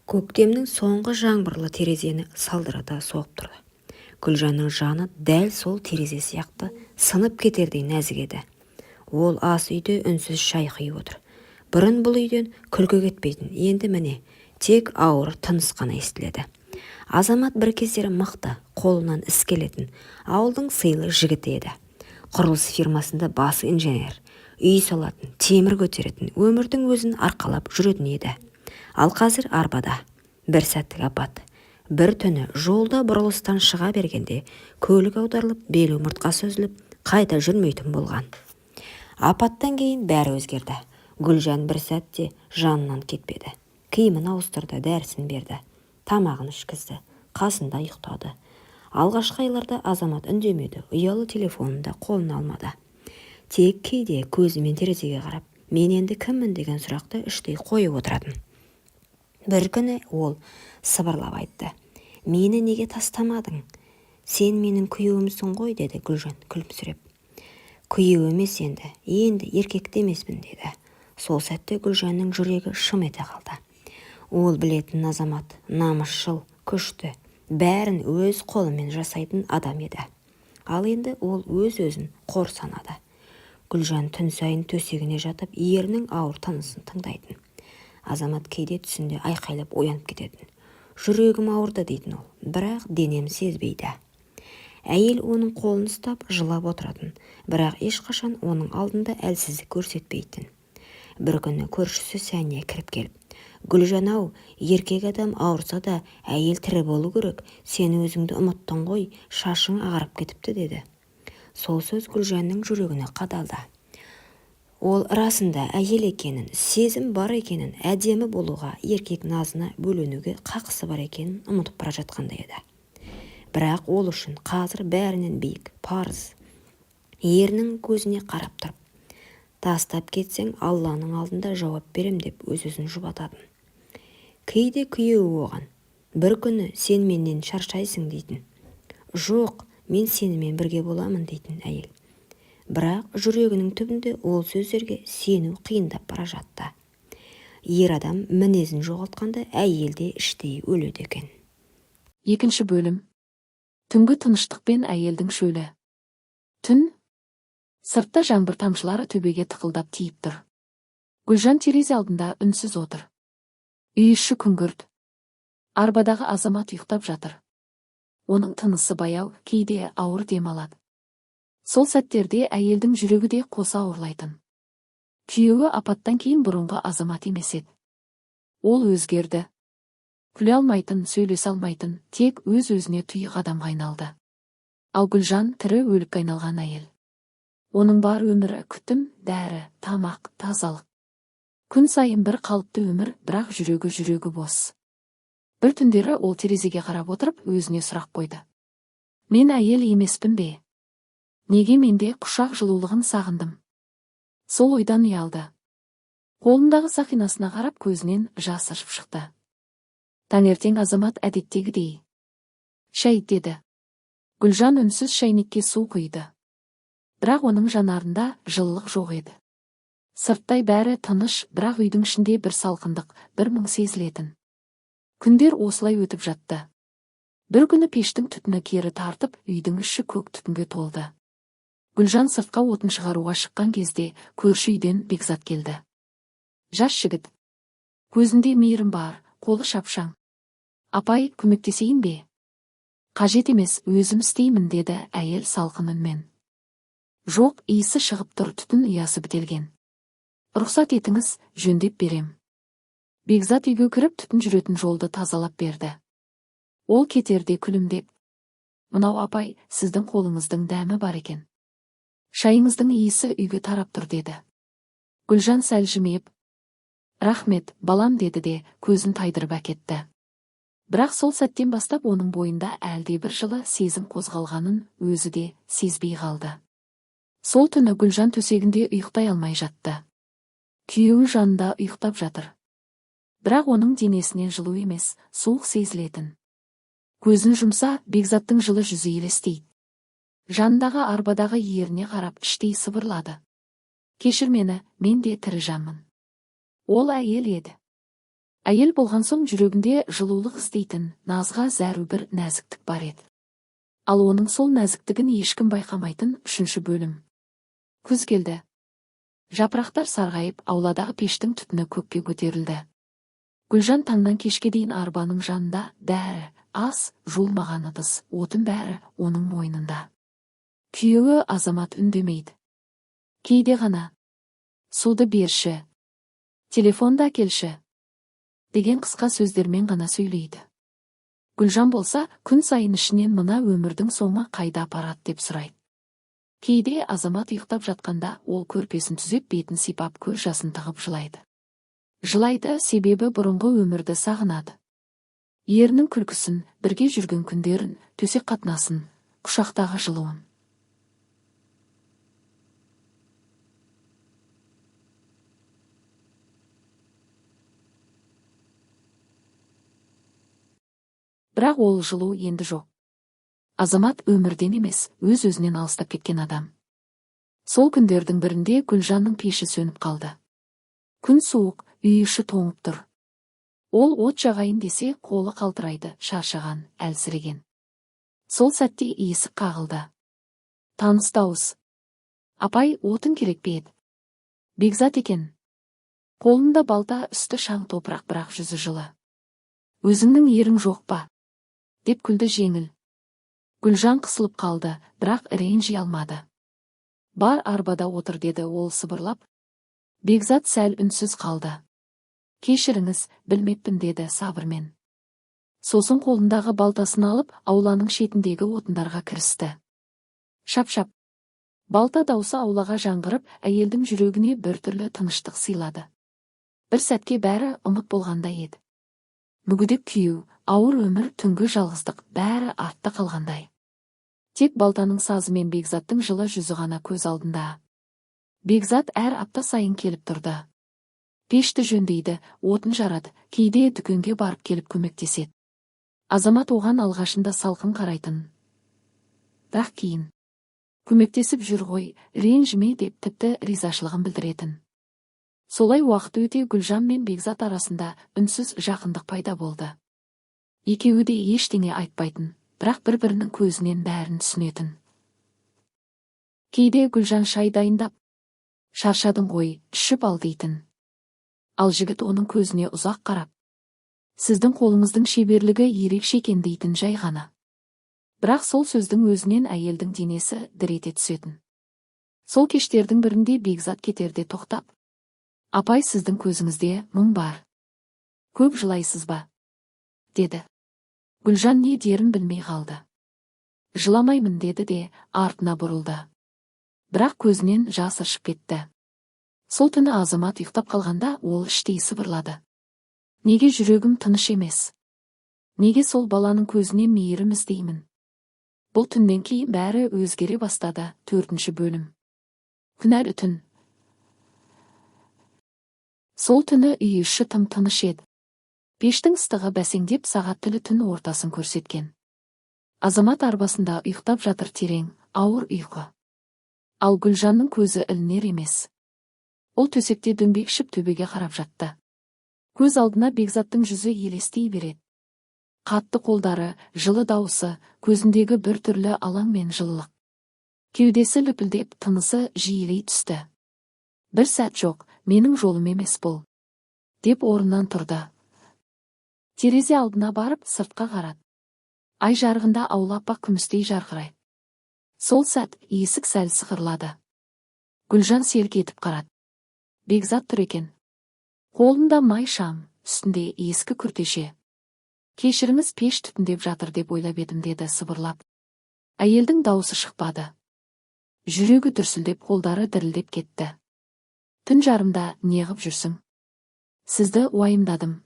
Көктемнің соңғы жаңбырлы терезені салдырата соғып тұрды. Гүлжанның жаны дәл сол терезе сияқты сынып кетердей нәзік еді. Ол ас үйде үнсіз шай құйып отыр. Бұрын бұл үйден күлкі кетпейтін, енді міне тек ауыр тыныс қана естіледі. Азамат бір кездері мықты, қолынан іс келетін, ауылдың сыйлы жігіті еді. Құрылыс фирмасында басы инженер, үй салатын, темір көтеретін, өмірдің өзін арқалап жүретін еді. Ал қазір арбада. Бір сәттік апат. Бір түні жолда бұрылыстан шыға бергенде көлік аударылып, бел омыртқасы үзіліп, қайта жүрмейтін болған. Апаттан кейін бәрі өзгерді. Гүлжан бір сәтте жанынан кетпеді. Киімін ауыстырды, дәрісін берді. Тамағын ішкізді, қасында ұйықтады. Алғашқы айларда Азамат үндемеді, ұялы телефонында қолына алмады. Тек кейде көзімен терезеге қарап, мен енді кіммін деген сұрақты іштей қойып отыратын. Бір күні ол сыбырлап айтты. Мені неге тастамадың? Сен менің күйеуімсің ғой, деді Гүлжан күлімсіреп. Күйеу емес енді еркекті емеспін, деді. Сол сәтте Гүлжанның жүрегі шым ете қалды. Ол білетін Азамат, намысшыл, күшті, бәрін өз қолымен жасайтын адам еді. Ал енді ол өз-өзін қор санады. Гүлжан түн сайын төсегіне жатып, ерінің ауыр тынысын тыңдайтын. Азамат кейде түсінде айқайлап оянып кететін. Жүрегім ауырды дейтін ол, бірақ денем сезбейді. Әйел оның қолын ұстап жылап отыратын, бірақ ешқашан оның алдында әлсіздік көрсетпейтін. Бір күні көршісі Сәния кіріп келіп, Гүлжан-ау, еркек адам ауырса да әйел тірі болу керек, сен өзіңді ұмыттың ғой, шашың ағарып кетіпті, деді. Сол сөз Гүлжанның жүрегіне қадалды. Ол расында әйел екенін, сезім бар екенін, әдемі болуға, еркек назына бөленуге қақысы бар екенін ұмытып бара жатқандай еді. Бірақ ол үшін қазір бәрінен биік парыз. Ерінің көзіне қарап тұрып, тастап кетсең Алланың алдында жауап берем деп өз-өзін жұбататын. Кейде күйеуі оған, бір күні сен менен шаршайсың дейтін. Жоқ, мен сенімен бірге боламын дейтін әйел. Бірақ жүрегінің түбінде ол сөздерге сену қиындап бара жатты. Ер адам мінезін жоғалтқанда әйелде іштей өледі екен. Екінші бөлім. Түнгі тыныштық пен әйелдің шөлі. Түн. Сыртта жаңбыр тамшылары төбеге тықылдап тиіп тұр. Гүлжан терезе алдында үнсіз отыр. Үй іші күңгірт. Арбадағы Азамат ұйықтап жатыр. Оның тынысы баяу, кейде ауыр демалады. Сол сәттерде әйелдің жүрегі де қоса ауырлайтын. Күйеуі апаттан кейін бұрынғы Азамат емес еді. Ол өзгерді. Күле алмайтын, сөйлесе алмайтын, тек өз-өзіне тұйық адамға айналды. Ал Гүлжан тірі өлікке айналған әйел. Оның бар өмірі күтім, дәрі, тамақ, тазалық. Күн сайын бір қалыпты өмір, бірақ жүрегі бос. Бір түндері ол терезеге қарап отырып, өзіне сұрақ қойды. Мен әйел емеспін бе? Неге менде құшақ жылулығын сағындым? Сол ойдан ұялды. Қолындағы сақинасына қарап көзінен жас ыршып шықты. Таңертең Азамат әдеттегідей. Шай, деді. Гүлжан үнсіз шайнекке су құйды. Бірақ оның жанарында жылылық жоқ еді. Сырттай бәрі тыныш, бірақ үйдің ішінде бір салқындық, бір мұң сезілетін. Күндер осылай өтіп жатты. Бір күні пештің түтіні кері тартып, үйдің іші көк түтінге толды. Гүлжан сыртқа отын шығаруға шыққан кезде көрші үйден Бекзат келді. Жас жігіт. Көзінде мейірім бар, қолы шапшаң. Апай, көмектесейін бе? Қажет емес, өзім істеймін, деді әйел салқын үнмен. Жоқ, иісі шығып тұр, түтін ұясы бітелген. Рұқсат етіңіз, жөндеп берем. Бекзат үйге кіріп түтін жүретін жолды тазалап берді. Ол кетерде күлімдеп. Мынау апай, сіздің қолыңыздың дәмі бар екен. Шайыңыздың иісі үйге тарап тұр, деді. Гүлжан сәл жымиып. Рахмет, балам, деді де көзін тайдырып әкетті. Бірақ сол сәттен бастап оның бойында әлде бір жылы сезім қозғалғанын өзі де сезбей қалды. Сол түні Гүлжан төсегінде ұйықтай алмай жатты. Күйеуі жанында ұйықтап жатыр. Бірақ оның денесінен жылу емес, суық сезілетін. Көзін жұмса, Бекзаттың жылы жүзі елестейді. Жанындағы арбадағы еріне қарап іштей сыбырлады. Кешір мені, мен де тірі жанмын. Ол әйел еді. Әйел болған соң жүрегінде жылулық іздейтін, назға зәру бір нәзіктік бар еді. Ал оның сол нәзіктігін ешкім байқамайтын 3-ші бөлім. Күз келді. Жапырақтар сарғайып, ауладағы пештің түтіні көкке көтерілді. Гүлжан таңнан кешке дейін арбаның жанында, дәрі, ас, жуылмаған ыдыс, отын бәрі оның мойнында. Күйеуі Азамат үндемейді. Кейде ғана суды берші, телефонда келші деген қысқа сөздермен ғана сөйлейді. Гүлжан болса, күн сайын ішінен мына өмірдің соңы қайда апарады деп сұрайды. Кейде Азамат ұйықтап жатқанда ол көрпесін түзеп бетін сипап көз жасын тығып жылайды. Жылайды, себебі бұрынғы өмірді сағынады. Ерінің күлкісін, бірге жүрген күндерін, төсек қатынасын, құшақтағы жылуын. Бірақ ол жылу енді жоқ. Азамат өмірден емес, өз-өзінен алыстап кеткен адам. Сол күндердің бірінде Гүлжанның пеші сөніп қалды. Күн суық, үй іші тоңып тұр. Ол от жағайын десе, қолы қалтырайды, шаршаған, әлсіреген. Сол сәтте есік қағылды. Таныс дауыс. Апай, отын керек пе еді? Бекзат екен. Қолында балта, үсті шаң топырақ, бірақ жүзі жылы. Өзіңнің ерің жоқ па? Деп күлді жеңіл. Гүлжан қысылып қалды, бірақ ренжи алмады. Бар, арбада отыр деді ол сыбырлап. Бекзат сәл үнсіз қалды. Кешіріңіз, білмеппін деді сабырмен. Сосын қолындағы балтасын алып, ауланың шетіндегі отындарға кірісті. Шап-шап. Балта даусы аулаға жаңғырып, әйелдің жүрегіне біртүрлі тыныштық сыйлады. Бір сәтке бәрі ұмыт болғандай еді. Мүгедек күйеу, ауыр өмір, түнгі жалғыздық, бәрі артта қалғандай. Тек балтаның сазы мен Бекзаттың жылы жүзі ғана көз алдында. Бекзат әр апта сайын келіп тұрды. Пешті жөндейді, отын жарады, кейде дүкенге барып келіп көмектеседі. Азамат оған алғашында салқын қарайтын. Бірақ кейін көмектесіп жүр ғой, ренжіме деп тіпті ризашылығын білдіретін. Солай уақыт өте Гүлжан мен Бекзат арасында үнсіз жақындық пайда болды. Екеуі де ештеңе айтпайтын, бірақ бір-бірінің көзінен бәрін түсінетін. Кейде Гүлжан шай дайындап, шаршадың ғой, ішіп ал дейтін. Ал жігіт оның көзіне ұзақ қарап, сіздің қолыңыздың шеберлігі ерекше екен дейтін жай ғана. Бірақ сол сөздің өзінен әйелдің денесі дір ете түсетін. Сол кештердің бірінде Бекзат кетерде тоқтап, апай, сіздің көзіңізде мұң бар. Көп жылайсыз ба? Деді. Гүлжан не дерін білмей қалды. Жыламаймын деді де артына бұрылды. Бірақ көзінен жас ыршып кетті. Сол түні Азамат ұйықтап қалғанда ол іштей сыбырлады. Неге жүрегім тыныш емес? Неге сол баланың көзіне мейірім іздеймін? Бұл түннен кейін бәрі өзгере бастады. 4-ші бөлім. Күнәлі түн. Сол түні үй іші тым-тыныш еді. Пештің ыстығы бәсеңдеп сағат тілі түн ортасын көрсеткен. Азамат арбасында ұйықтап жатыр, терең, ауыр ұйқы. Ал Гүлжанның көзі ілінер емес. Ол төсекте дөңбекшіп төбеге қарап жатты. Көз алдына Бекзаттың жүзі елестей береді. Қатты қолдары, жылы дауысы, көзіндегі бір түрлі алаң мен жылылық. Кеудесі лүпілдеп, тынысы жиілей түсті. Бір сәт жоқ, менің жолым емес бұл, деп орнынан тұрды. Терезе алдына барып сыртқа қарады. Ай жарығында аула аппақ күмістей жарқырайды. Сол сәт есік сәл сықырлады. Гүлжан селк етіп қарады. Бекзат тұр екен. Қолында май шам, үстінде ескі күртеше. Кешіріңіз, пеш түтіндеп жатыр деп ойлап едім деді сыбырлап. Әйелдің дауысы шықпады. Жүрегі дүрсілдеп, қолдары дірілдеп кетті. Түн жарымда неғып жүрсің? Сізді уайымдадым.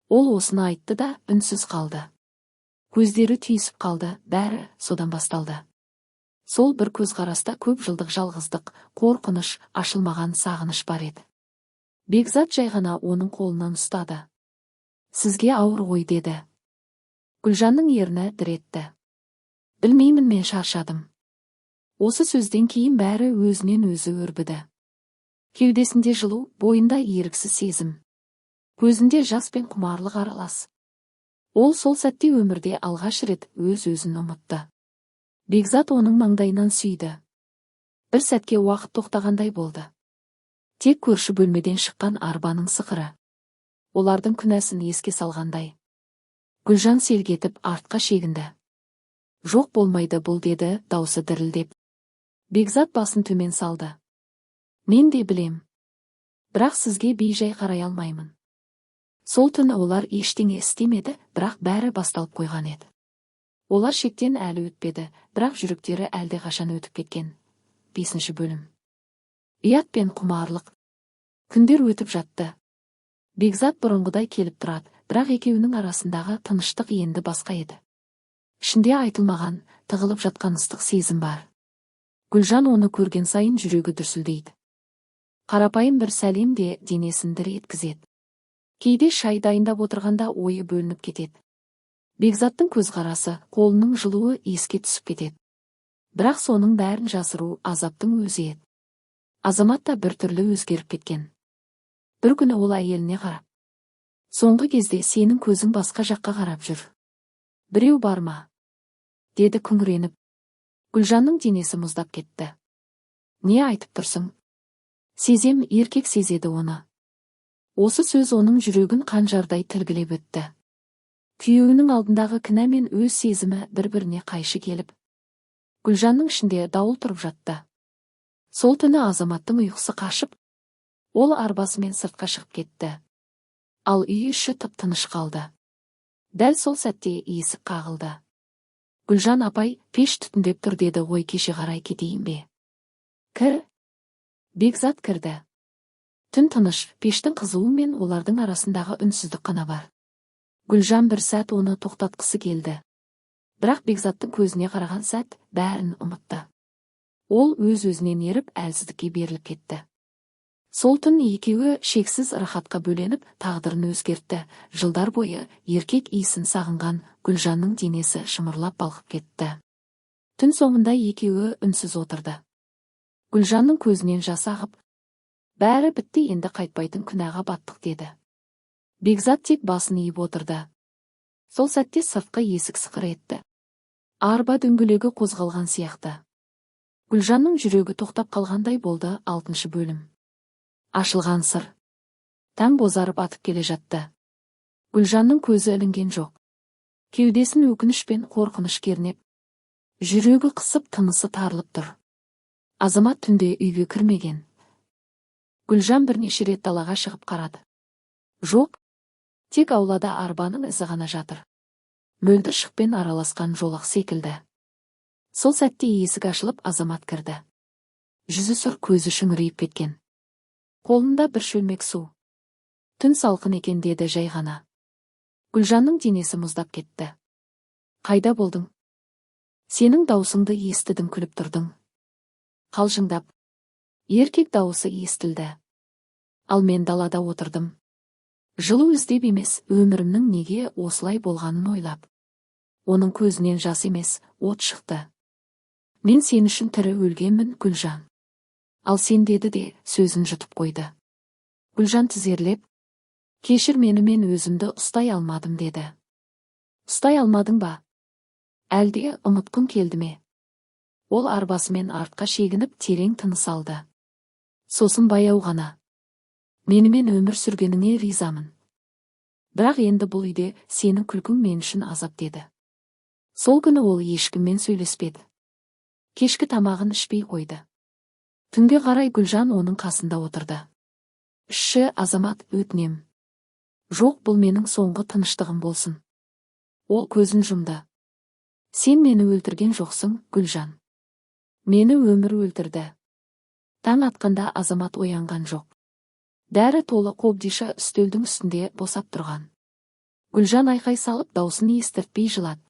Ол осыны айтты да үнсіз қалды. Көздері түйісіп қалды, бәрі содан басталды. Сол бір көзқараста көп жылдық жалғыздық, қорқыныш, ашылмаған сағыныш бар еді. Бекзат жай ғана оның қолынан ұстады. Сізге ауыр ғой деді. Гүлжанның ерні дір етті. Білмеймін, мен шаршадым. Осы сөзден кейін бәрі өзінен өзі өрбіді. Кеудесінде жылу, бойында еріксіз сезім. Көзінде жас пен құмарлық аралас. Ол сол сәтте өмірде алғаш рет өз-өзін ұмытты. Бекзат оның маңдайынан сүйді. Бір сәтке уақыт тоқтағандай болды. Тек көрші бөлмеден шыққан арбаның сықыры. Олардың күнәсін еске салғандай. Гүлжан селгетіп артқа шегінді. Жоқ болмайды бұл, деді даусы дірілдеп. Бекзат басын төмен салды. Мен де білем. Бірақ сізге бейжай қарай алмаймын. Сол түні олар ештеңе істемеді, бірақ бәрі басталып қойған еді. Олар шектен әлі өтпеді, бірақ жүректері әлде қашан өтіп кеткен. 5 бөлім. Ұят пен құмарлық. Күндер өтіп жатты. Бекзат бұрынғыдай келіп тұрады, бірақ екеуінің арасындағы тыныштық енді басқа еді. Ішінде айтылмаған, тығылып жатқан ыстық сезім бар. Гүлжан оны көрген сайын жүрегі дүрсілдейді. Қарапайым бір сәлем де денесін дір еткізеді. Кейде шай дайындап отырғанда ойы бөлініп кетеді. Бекзаттың көзқарасы, қолының жылуы еске түсіп кетеді. Бірақ соның бәрін жасыру азаптың өзі еді. Азамат та бір түрлі өзгеріп кеткен. Бір күні ол әйеліне қарап: соңғы кезде сенің көзің басқа жаққа қарап жүр. Біреу бар ма? Деді күңіреніп. Гүлжанның денесі мұздап кетті. Не айтып тұрсың? Сезем, еркек сезеді оны. Осы сөз оның жүрегін қанжардай тілгілеп өтті. Күйеуінің алдындағы кінә мен өз сезімі бір-біріне қайшы келіп. Гүлжанның ішінде дауыл тұрып жатты. Сол түні Азаматтың ұйқысы қашып, ол арбасымен сыртқа шығып кетті. Ал үй іші тып-тыныш қалды. Дәл сол сәтте есік қағылды. Гүлжан апай, пеш түтіндеп тұр, деді ғой, кеше қарай кетейін бе? Кір. Бекзат кірді. Түн тыныш, пештің қызуы мен олардың арасындағы үнсіздік қана бар. Гүлжан бір сәт оны тоқтатқысы келді. Бірақ Бекзаттың көзіне қараған сәт бәрін ұмытты. Ол өз-өзінен еріп әлсіздікке беріліп кетті. Сол түн екеуі шексіз рахатқа бөленіп тағдырын өзгертті. Жылдар бойы еркек иісін сағынған Гүлжанның денесі шымырлап балқып кетті. Түн соңында екеуі үнсіз отырды. Гүлжанның көзінен жас ағып: бәрі бітті, енді қайтпайтын күнәға баттық, деді. Бекзат тек басын иіп отырды. Сол сәтте сыртқы есік сықыр етті. Арба дөңгелегі қозғалған сияқты. Гүлжанның жүрегі тоқтап қалғандай болды. 6 бөлім. Ашылған сыр. Таң бозарып атып келе жатты. Гүлжанның көзі ілінген жоқ. Кеудесін өкініш пен қорқыныш кернеп, жүрегі қысып, тынысы тарылып тұр. Азамат түнде үйге кірмеген. Гүлжан бірнеше рет далаға шығып қарады. Жоқ, тек аулада арбаның ізі ғана жатыр. Мөлдір шықпен араласқан жолақ секілді. Сол сәтте есік ашылып Азамат кірді. Жүзі сұр, көзі шүңірейіп кеткен. Қолында бір шөлмек су. Түн салқын екен, деді жай ғана. Гүлжанның денесі мұздап кетті. Қайда болдың? Сенің даусыңды естідім, күліп тұрдың. Қалжыңдап. Еркек дауысы естілді. Ал мен далада отырдым. Жылу іздеп емес, өмірімнің неге осылай болғанын ойлап. Оның көзінен жас емес, от шықты. Мен сен үшін тірі өлгенмін, Гүлжан. Ал сен, деді де сөзін жұтып қойды. Гүлжан тізерлеп: кешір мені, мен өзімді ұстай алмадым, деді. Ұстай алмадың ба? Әлде ұмытқың келді ме? Ол арбасымен артқа шегініп терең тыныс алды. Сосын баяу ғана: менімен өмір сүргеніңе ризамын. Бірақ енді бұл үйде сенің күлкің мен үшін азап, деді. Сол күні ол ешкіммен сөйлеспеді. Кешкі тамағын ішпей қойды. Түнге қарай Гүлжан оның қасында отырды. Ішші, Азамат, өтінем. Жоқ, бұл менің соңғы тыныштығым болсын. Ол көзін жұмды. Сен мені өлтірген жоқсың, Гүлжан. Мені өмір өлтірді. Таң атқанда Азамат оянған жоқ. Дәрі толы қобдиша үстелдің үстінде босап тұрған. Гүлжан айқай салып даусын естіртпей жылады.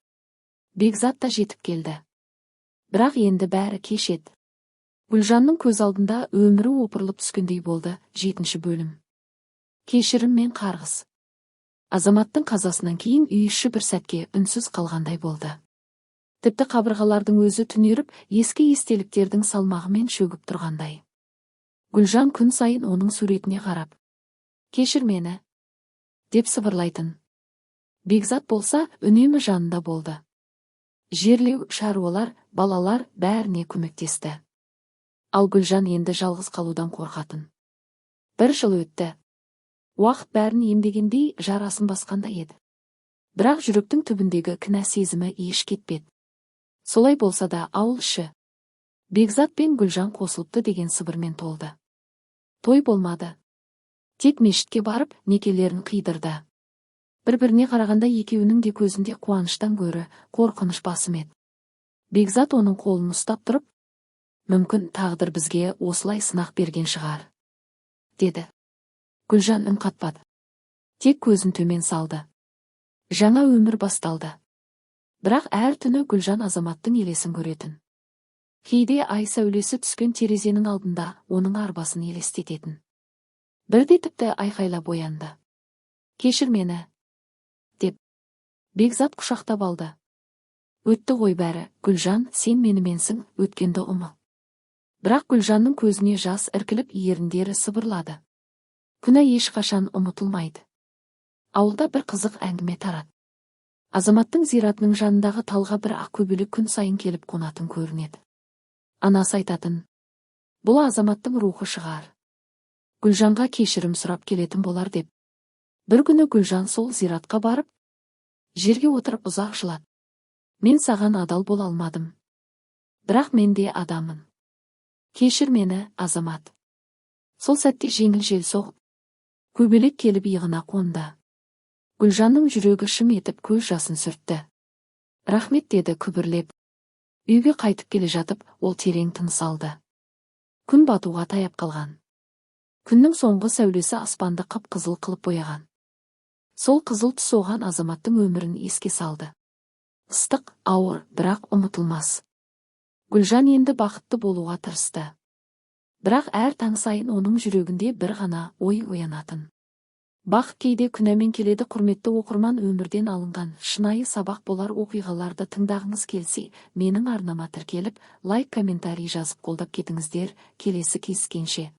Бекзат та жетіп келді. Бірақ енді бәрі кеш еді. Гүлжанның көз алдында өмірі опырылып түскендей болды. 7 бөлім. Кешірім мен қарғыс. Азаматтың қазасынан кейін үй іші бір сәтке үнсіз қалғандай болды. Тіпті қабырғалардың өзі түнеріп, ескі естеліктердің салмағымен шөгіп тұрғандай. Гүлжан күн сайын оның суретіне қарап: кешір мені. деп сыбырлайтын. Бекзат болса үнемі жанында болды. Жерлеу, шаруалар, балалар бәріне көмектесті. Ал Гүлжан енді жалғыз қалудан қорқатын. Бір жыл өтті. Уақыт бәрін емдегендей жарасын басқанда еді. Бірақ жүректің түбіндегі кінә сезімі еш кетпеді. Солай болса да ауыл іші Бекзат пен Гүлжан қосылыпты деген сыбырмен толды. Той болмады. Тек мешітке барып некелерін қидырды. Бір-біріне қарағанда екеуінің де көзінде қуаныштан гөрі қорқыныш басым еді. Бекзат оның қолын ұстап тұрып, мүмкін тағдыр бізге осылай сынақ берген шығар, деді. Гүлжан үн қатпады. Тек көзін төмен салды. Жаңа өмір басталды. Бірақ әр түні Гүлжан Азаматтың елесін көретін. Кейде ай сәулесі түскен терезенің алдында оның арбасын елестететін. Бірде тіпті айқайлап оянды. Кешір мені, деп. Бекзат құшақтап алды. Өтті ғой бәрі, Гүлжан, сен меніменсің, өткенді ұмыл. Бірақ Гүлжанның көзіне жас іркіліп еріндері сыбырлады. Күнә ешқашан ұмытылмайды. Ауылда бір қызық әңгіме тарады. Азаматтың зиратының жанындағы талға бір ақ көбелек күн сайын келіп қонатын көрінеді. Анасы айтатын, бұл Азаматтың рухы шығар. Гүлжанға кешірім сұрап келетін болар деп. Бір күні Гүлжан сол зиратқа барып, жерге отырып ұзақ жылады. Мен саған адал бола алмадым. Бірақ мен де адамын. Кешір мені, Азамат. Сол сәтте жеңіл жел соғып, көбелек келіп иығына қонды. Гүлжанның жүрегі шым етіп көз жасын сүртті. Рахмет, деді күбірлеп. Үйге қайтып келе жатып, ол терең тыныс алды. Күн батуға таяп қалған. Күннің соңғы сәулесі аспанды қып-қызыл қылып бояған. Сол қызыл түс оған Азаматтың өмірін еске салды. Ыстық, ауыр, бірақ ұмытылмас. Гүлжан енді бақытты болуға тырысты. Бірақ әр таң сайын оның жүрегінде бір ғана ой оянатын. Бақыт кейде күнәмен келеді. Құрметті оқырман, өмірден алынған шынайы сабақ болар оқиғаларды тыңдағыңыз келсе, менің арнама тіркеліп, лайк, комментарий жазып қолдап кетіңіздер. Келесі кездескенше.